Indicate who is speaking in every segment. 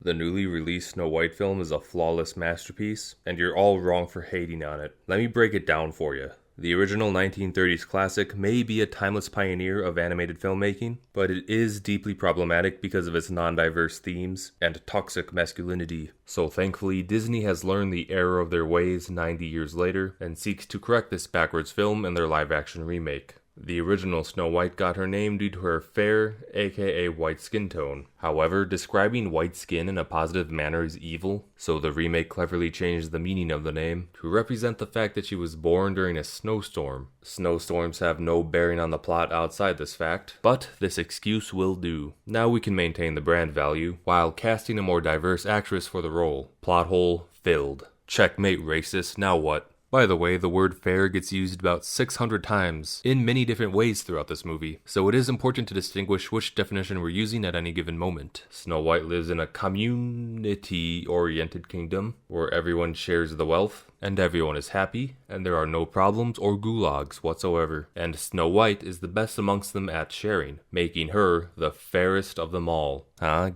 Speaker 1: The newly released Snow White film is a flawless masterpiece, and you're all wrong for hating on it. Let me break it down for you. The original 1930s classic may be a timeless pioneer of animated filmmaking, but it is deeply problematic because of its non-diverse themes and toxic masculinity. So thankfully, Disney has learned the error of their ways 90 years later, and seeks to correct this backwards film in their live-action remake. The original Snow White got her name due to her fair, aka white skin tone. However, describing white skin in a positive manner is evil, so the remake cleverly changed the meaning of the name to represent the fact that she was born during a snowstorm. Snowstorms have no bearing on the plot outside this fact, but this excuse will do. Now we can maintain the brand value, while casting a more diverse actress for the role. Plot hole filled. Checkmate racist, now what? By the way, the word fair gets used about 600 times in many different ways throughout this movie, so it is important to distinguish which definition we're using at any given moment. Snow White lives in a community-oriented kingdom where everyone shares the wealth, and everyone is happy, and there are no problems or gulags whatsoever. And Snow White is the best amongst them at sharing, making her the fairest of them all.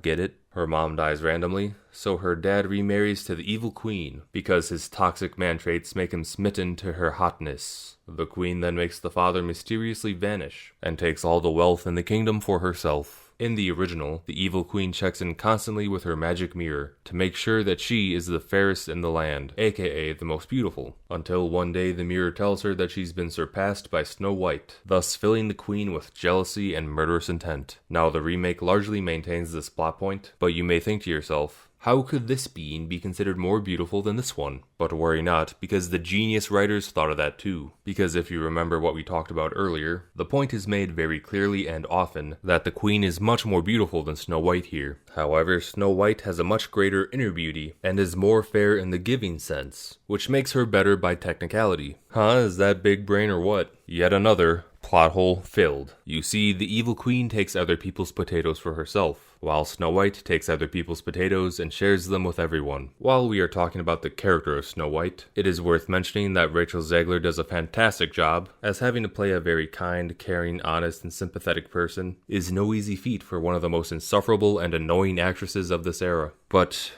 Speaker 1: Get it? Her mom dies randomly, so her dad remarries to the evil queen, because his toxic man traits make him smitten to her hotness. The queen then makes the father mysteriously vanish, and takes all the wealth in the kingdom for herself. In the original, the evil queen checks in constantly with her magic mirror to make sure that she is the fairest in the land, aka the most beautiful, until one day the mirror tells her that she's been surpassed by Snow White, thus filling the queen with jealousy and murderous intent. Now the remake largely maintains this plot point, but you may think to yourself, how could this being be considered more beautiful than this one? But worry not, because the genius writers thought of that too. Because if you remember what we talked about earlier, the point is made very clearly and often that the queen is much more beautiful than Snow White here. However, Snow White has a much greater inner beauty, and is more fair in the giving sense, which makes her better by technicality. Is that big brain or what? Yet another plot hole filled. You see, the evil queen takes other people's potatoes for herself, while Snow White takes other people's potatoes and shares them with everyone. While we are talking about the character of Snow White, it is worth mentioning that Rachel Zegler does a fantastic job, as having to play a very kind, caring, honest, and sympathetic person is no easy feat for one of the most insufferable and annoying actresses of this era. But,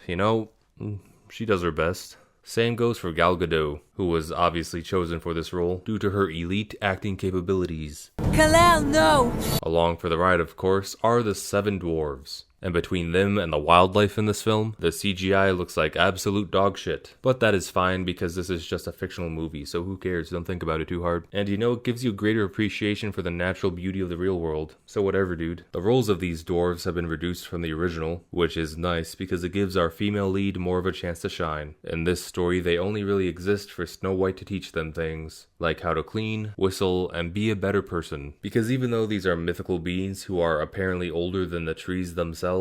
Speaker 1: she does her best. Same goes for Gal Gadot, who was obviously chosen for this role due to her elite acting capabilities.
Speaker 2: Kalel, no!
Speaker 1: Along for the ride, of course, are the 7 Dwarves. And between them and the wildlife in this film, the CGI looks like absolute dog shit. But that is fine because this is just a fictional movie, so who cares? Don't think about it too hard. And it gives you greater appreciation for the natural beauty of the real world. So whatever, dude. The roles of these dwarves have been reduced from the original, which is nice because it gives our female lead more of a chance to shine. In this story, they only really exist for Snow White to teach them things, like how to clean, whistle, and be a better person. Because even though these are mythical beings who are apparently older than the trees themselves,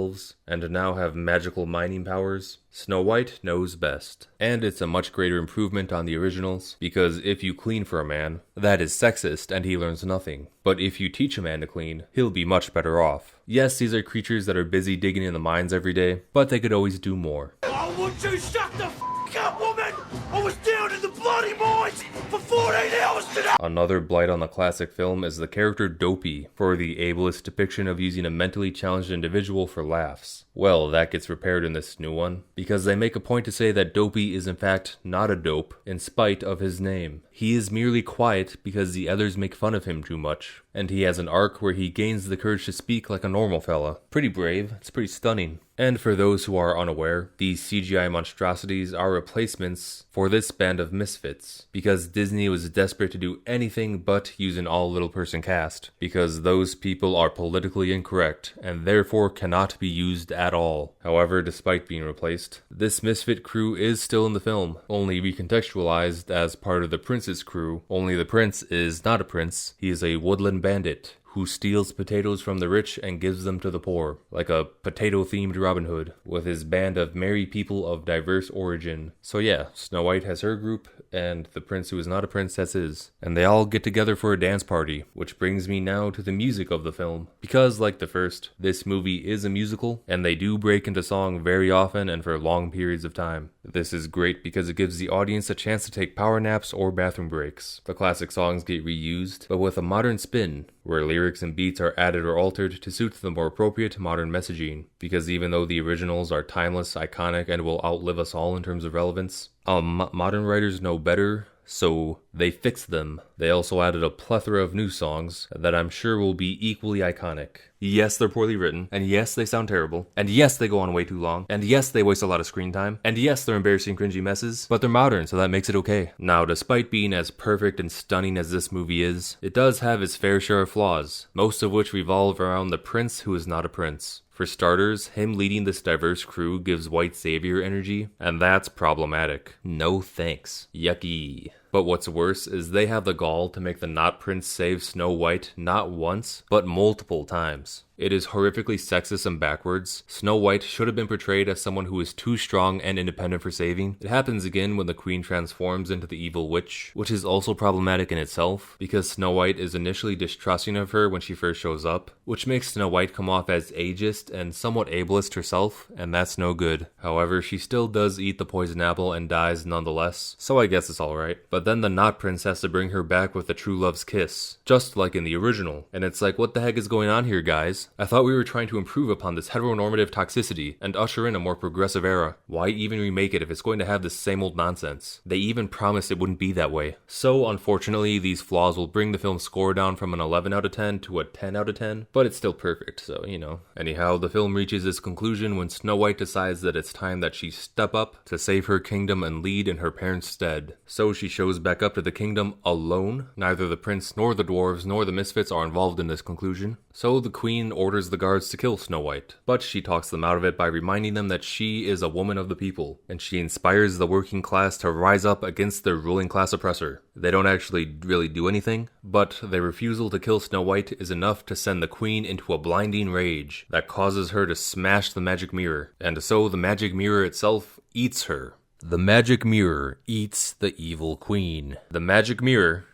Speaker 1: and now have magical mining powers, Snow White knows best. And it's a much greater improvement on the originals, because if you clean for a man, that is sexist and he learns nothing. But if you teach a man to clean, he'll be much better off. Yes, these are creatures that are busy digging in the mines every day, but they could always do more.
Speaker 3: Oh, would you shut the f*** up, woman? I was down in the bloody mines for 14 hours today!
Speaker 1: Another blight on the classic film is the character Dopey, for the ableist depiction of using a mentally challenged individual for laughs. Well, that gets repaired in this new one, because they make a point to say that Dopey is in fact not a dope, in spite of his name. He is merely quiet because the others make fun of him too much, and he has an arc where he gains the courage to speak like a normal fella. Pretty brave, it's pretty stunning. And for those who are unaware, these CGI monstrosities are replacements for this band of misfits, because Disney was desperate to do anything but use an all-little person cast, because those people are politically incorrect, and therefore cannot be used at all. However, despite being replaced, this misfit crew is still in the film, only recontextualized as part of the prince's crew, only the prince is not a prince, he is a woodland bandit who steals potatoes from the rich and gives them to the poor, like a potato-themed Robin Hood, with his band of merry people of diverse origin. So yeah, Snow White has her group, and the prince who is not a princess is. And they all get together for a dance party, which brings me now to the music of the film. Because, like the first, this movie is a musical, and they do break into song very often and for long periods of time. This is great because it gives the audience a chance to take power naps or bathroom breaks. The classic songs get reused, but with a modern spin, where lyrics and beats are added or altered to suit the more appropriate modern messaging. Because even though the originals are timeless, iconic, and will outlive us all in terms of relevance, modern writers know better, so they fixed them. They also added a plethora of new songs that I'm sure will be equally iconic. Yes, they're poorly written, and yes, they sound terrible, and yes, they go on way too long, and yes, they waste a lot of screen time, and yes, they're embarrassing, cringy messes, but they're modern, so that makes it okay. Now, despite being as perfect and stunning as this movie is, it does have its fair share of flaws, most of which revolve around the prince who is not a prince. For starters, him leading this diverse crew gives white savior energy, and that's problematic. No thanks. Yucky. But what's worse is they have the gall to make the not prince save Snow White not once, but multiple times. It is horrifically sexist and backwards. Snow White should have been portrayed as someone who is too strong and independent for saving. It happens again when the queen transforms into the evil witch, which is also problematic in itself, because Snow White is initially distrusting of her when she first shows up, which makes Snow White come off as ageist and somewhat ableist herself, and that's no good. However, she still does eat the poison apple and dies nonetheless, so I guess it's alright. But then the not prince has to bring her back with the true love's kiss, just like in the original, and it's like, what the heck is going on here, guys? I thought we were trying to improve upon this heteronormative toxicity and usher in a more progressive era. Why even remake it if it's going to have this same old nonsense? They even promised it wouldn't be that way. So unfortunately, these flaws will bring the film's score down from an 11 out of 10 to a 10 out of 10, but it's still perfect, so you know. Anyhow, the film reaches its conclusion when Snow White decides that it's time that she step up to save her kingdom and lead in her parents' stead. So she shows back up to the kingdom alone. Neither the prince nor the dwarves nor the misfits are involved in this conclusion. So the queen orders the guards to kill Snow White, but she talks them out of it by reminding them that she is a woman of the people, and she inspires the working class to rise up against their ruling class oppressor. They don't actually really do anything, but their refusal to kill Snow White is enough to send the queen into a blinding rage that causes her to smash the magic mirror, and so the magic mirror itself eats her. The magic mirror eats the evil queen. The magic mirror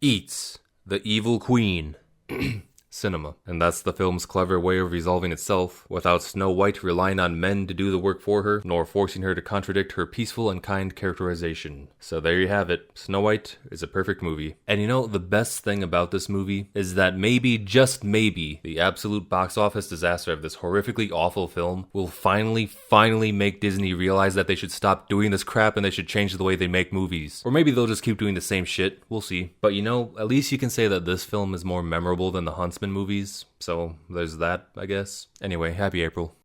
Speaker 1: eats the evil queen. Cinema. And that's the film's clever way of resolving itself, without Snow White relying on men to do the work for her, nor forcing her to contradict her peaceful and kind characterization. So there you have it. Snow White is a perfect movie. And you know, the best thing about this movie is that maybe, just maybe, the absolute box office disaster of this horrifically awful film will finally make Disney realize that they should stop doing this crap and they should change the way they make movies. Or maybe they'll just keep doing the same shit. We'll see. But you know, at least you can say that this film is more memorable than the Huntsman movies, so there's that, I guess. Anyway, happy April.